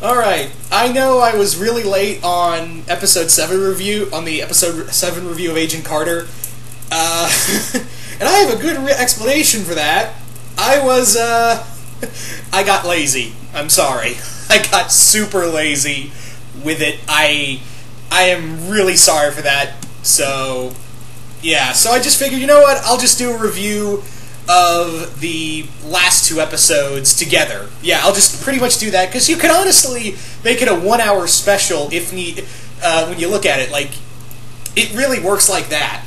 Alright, I know I was really late on episode 7 review, on the episode 7 review of Agent Carter, and I have a good explanation for that. I got lazy. I'm sorry. I got super lazy with it. I am really sorry for that, so, yeah. So I just figured, you know what, I'll just do a review of the last 2 episodes together. Yeah, I'll just pretty much do that, because you can honestly make it a 1-hour special if need, when you look at it. Like, it really works like that.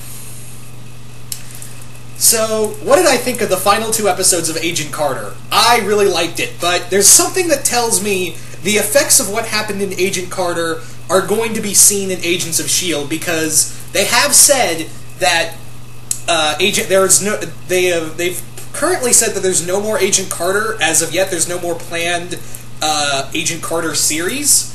So, what did I think of the final 2 episodes of Agent Carter? I really liked it, but there's something that tells me the effects of what happened in Agent Carter are going to be seen in Agents of S.H.I.E.L.D., because they have said that they've currently said that there's no more Agent Carter as of yet. There's no more planned Agent Carter series.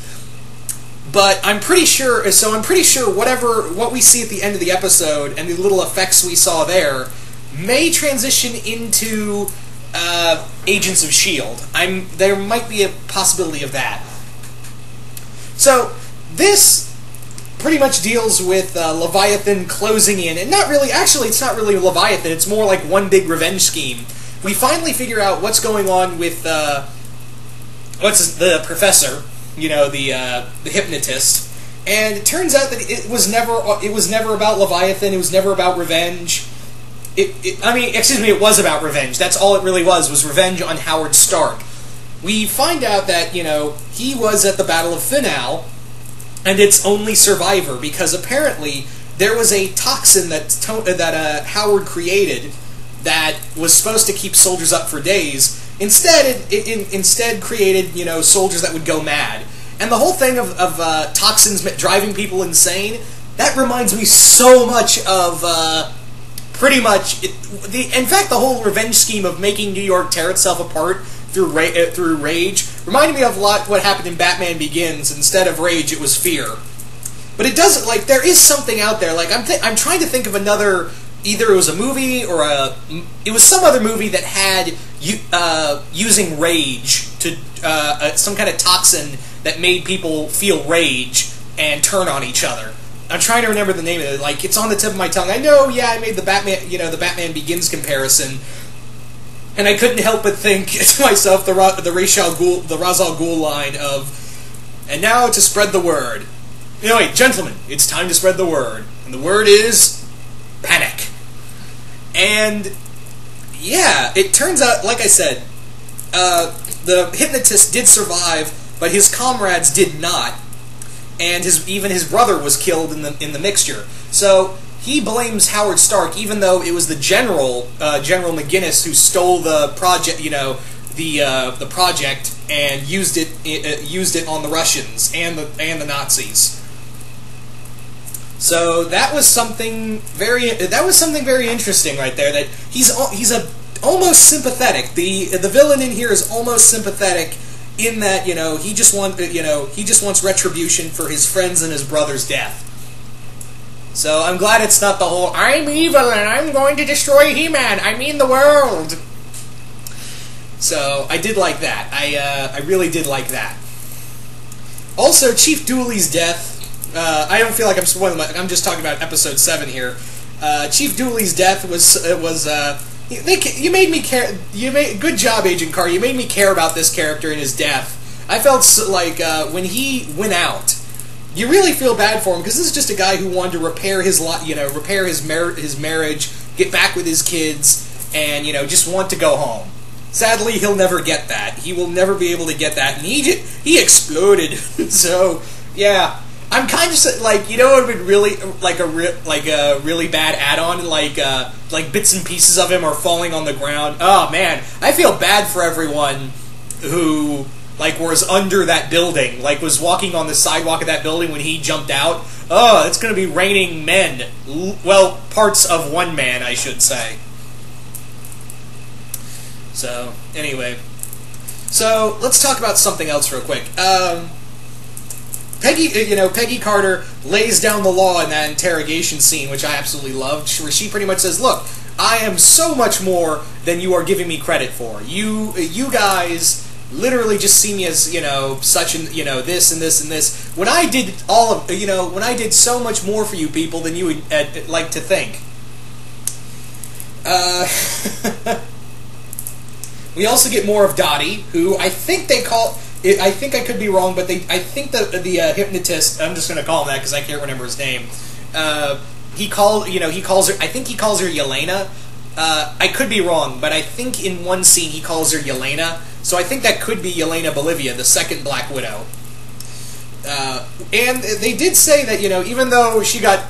But I'm pretty sure what we see at the end of the episode and the little effects we saw there may transition into Agents of S.H.I.E.L.D. There might be a possibility of that. So this pretty much deals with Leviathan closing in, and it's not really Leviathan, it's more like one big revenge scheme. We finally figure out what's going on with, the professor, the hypnotist, and it turns out that it was never about Leviathan, it was never about revenge. It was about revenge. That's all it really was revenge on Howard Stark. We find out that, he was at the Battle of Finale, and it's only survivor, because apparently there was a toxin that Howard created that was supposed to keep soldiers up for days. Instead, it created, soldiers that would go mad. And the whole thing of toxins driving people insane, that reminds me so much of, in fact, the whole revenge scheme of making New York tear itself apart through rage reminded me of a lot what happened in Batman Begins. Instead of rage, it was fear. But it doesn't, there is something out there. I'm trying to think of another, either it was a movie or it was some other movie that had using rage to some kind of toxin that made people feel rage and turn on each other. I'm trying to remember the name of it. It's on the tip of my tongue. I know, yeah, I made the Batman Begins comparison, and I couldn't help but think to myself the Ra's al Ghul line of, and now to spread the word. Anyway, gentlemen, it's time to spread the word. And the word is panic. And, yeah, it turns out, like I said, the hypnotist did survive, but his comrades did not. And even his brother was killed in the mixture. So he blames Howard Stark, even though it was the General McGinnis, who stole the project, the project, and used it on the Russians and the Nazis. So that was something very interesting right there. That he's almost sympathetic. The villain in here is almost sympathetic, in that, he just wants retribution for his friends and his brother's death. So I'm glad it's not the whole, I'm evil and I'm going to destroy He-Man, I mean the world. So I did like that. I really did like that. Also, Chief Dooley's death, I don't feel like I'm spoiling I'm just talking about episode 7 here. Chief Dooley's death was you made me care. Good job, Agent Carter. You made me care about this character and his death. I felt when he went out, you really feel bad for him, because this is just a guy who wanted to repair his marriage, get back with his kids, and just want to go home. Sadly, he'll never get that. He will never be able to get that, and he exploded. So yeah. I'm kind of it would have been really a really bad add-on, like bits and pieces of him are falling on the ground. Oh man, I feel bad for everyone who was under that building, was walking on the sidewalk of that building when he jumped out. Oh, it's going to be raining men. Well, parts of one man, I should say. So anyway, let's talk about something else real quick. Peggy Carter lays down the law in that interrogation scene, which I absolutely loved, where she pretty much says, look, I am so much more than you are giving me credit for. You guys literally just see me as, such and, this and this and this, when I did all of, when I did so much more for you people than you would like to think. We also get more of Dottie, who I think they call, I think I could be wrong, but I think the hypnotist, I'm just going to call him that because I can't remember his name, he calls her, I think he calls her Yelena. I could be wrong, but I think in one scene he calls her Yelena, so I think that could be Yelena Bolivia, the second Black Widow. And they did say that, even though she got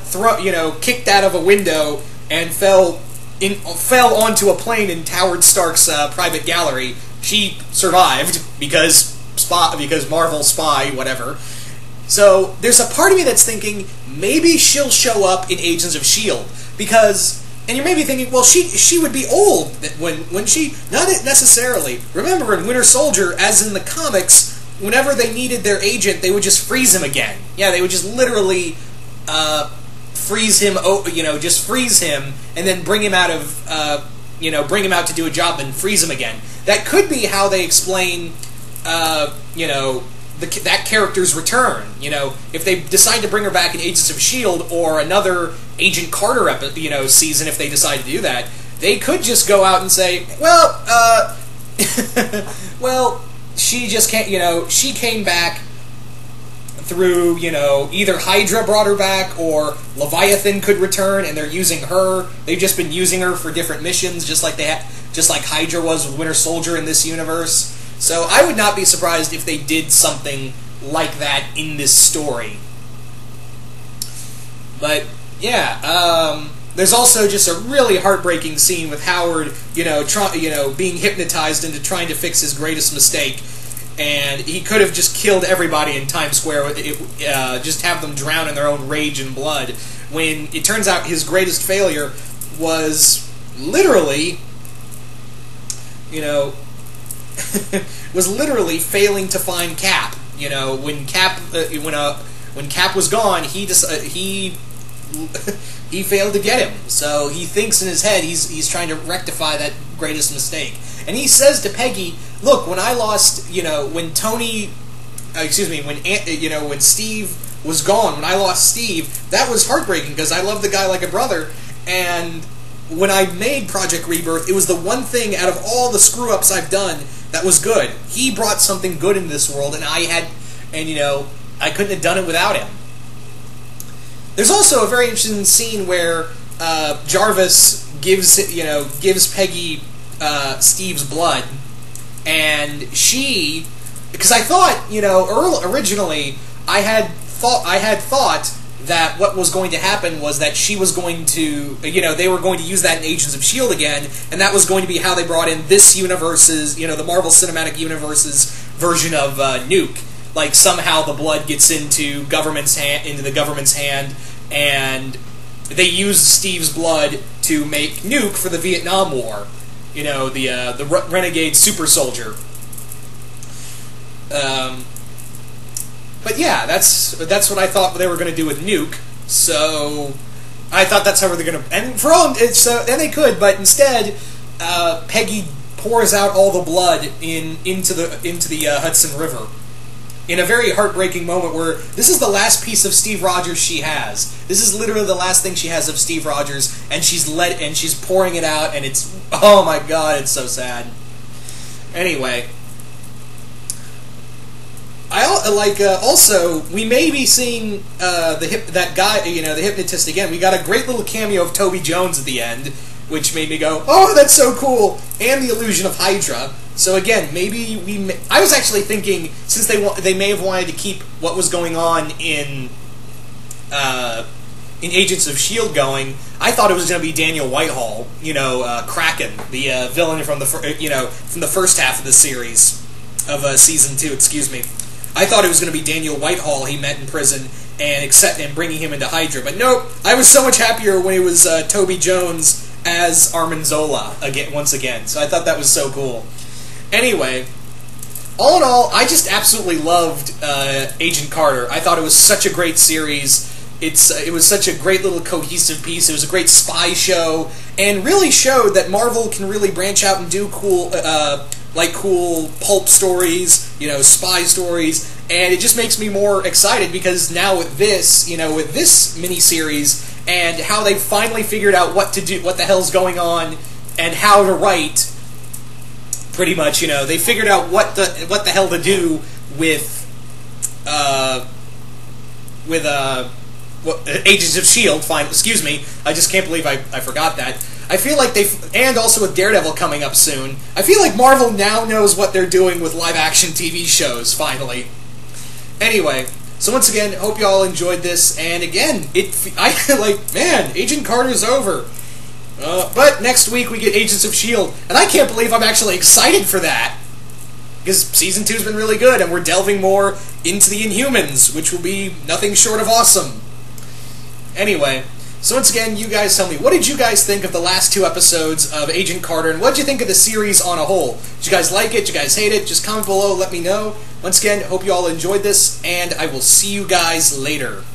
kicked out of a window and fell onto a plane in Howard Stark's private gallery, she survived because Marvel spy, whatever. So there's a part of me that's thinking maybe she'll show up in Agents of S.H.I.E.L.D. because, and you may be thinking, well, she would be old when she, not necessarily. Remember in Winter Soldier, as in the comics, whenever they needed their agent, they would just freeze him again. Yeah, they would just literally freeze him, just freeze him, and then bring him out of, bring him out to do a job, then freeze him again. That could be how they explain, that character's return. If they decide to bring her back in Agents of S.H.I.E.L.D. or another Agent Carter season, if they decide to do that, they could just go out and say, well, well, she just can't, she came back through, either Hydra brought her back or Leviathan could return and they're using her. They've just been using her for different missions, just like Hydra was with Winter Soldier in this universe. So I would not be surprised if they did something like that in this story. But yeah, there's also just a really heartbreaking scene with Howard, being hypnotized into trying to fix his greatest mistake, and he could have just killed everybody in Times Square, just have them drown in their own rage and blood. When it turns out his greatest failure was literally, was literally failing to find Cap. When Cap was gone, he failed to get him. So he thinks in his head he's trying to rectify that greatest mistake. And he says to Peggy, "Look, when I lost, when Steve was gone, when I lost Steve, that was heartbreaking because I love the guy like a brother. And when I made Project Rebirth, it was the one thing out of all the screw-ups I've done that was good. He brought something good into this world, and I couldn't have done it without him." There's also a very interesting scene where Jarvis gives Peggy Steve's blood, and she, because I thought, originally I had thought that what was going to happen was that she was going to, they were going to use that in Agents of S.H.I.E.L.D. again, and that was going to be how they brought in this universe's, the Marvel Cinematic Universe's version of Nuke. Like, somehow the blood gets into the government's hand, and they used Steve's blood to make Nuke for the Vietnam War. The renegade super soldier. But yeah, that's what I thought they were going to do with Nuke. So I thought that's how they're going to. And for all and they could, but instead, Peggy pours out all the blood into the Hudson River in a very heartbreaking moment where this is the last piece of Steve Rogers she has. This is literally the last thing she has of Steve Rogers, and she's pouring it out, and it's, oh my god, it's so sad. Anyway, also, we may be seeing that guy, the hypnotist again. We got a great little cameo of Toby Jones at the end, which made me go, oh, that's so cool, and the illusion of Hydra. So again, maybe I was actually thinking, since they may have wanted to keep what was going on in Agents of S.H.I.E.L.D. going, I thought it was going to be Daniel Whitehall, Kraken, the villain from the first half of the series of season 2. Excuse me. I thought it was going to be Daniel Whitehall he met in prison and bringing him into Hydra, but nope. I was so much happier when it was Toby Jones as Armin Zola once again. So I thought that was so cool. Anyway, all in all, I just absolutely loved Agent Carter. I thought it was such a great series. It was such a great little cohesive piece. It was a great spy show, and really showed that Marvel can really branch out and do cool pulp stories, spy stories, and it just makes me more excited because now with this miniseries and how they finally figured out what to do, what the hell's going on, and how to write. Pretty much, they figured out what the hell to do with Agents of S.H.I.E.L.D. Fine, excuse me, I just can't believe I forgot that. I feel like and also with Daredevil coming up soon, I feel like Marvel now knows what they're doing with live-action TV shows, finally. Anyway, so once again, hope you all enjoyed this, and again, man, Agent Carter's over. But next week we get Agents of S.H.I.E.L.D., and I can't believe I'm actually excited for that. Because Season 2's been really good, and we're delving more into the Inhumans, which will be nothing short of awesome. Anyway, so once again, you guys tell me, what did you guys think of the last 2 episodes of Agent Carter, and what did you think of the series on a whole? Did you guys like it? Did you guys hate it? Just comment below, let me know. Once again, hope you all enjoyed this, and I will see you guys later.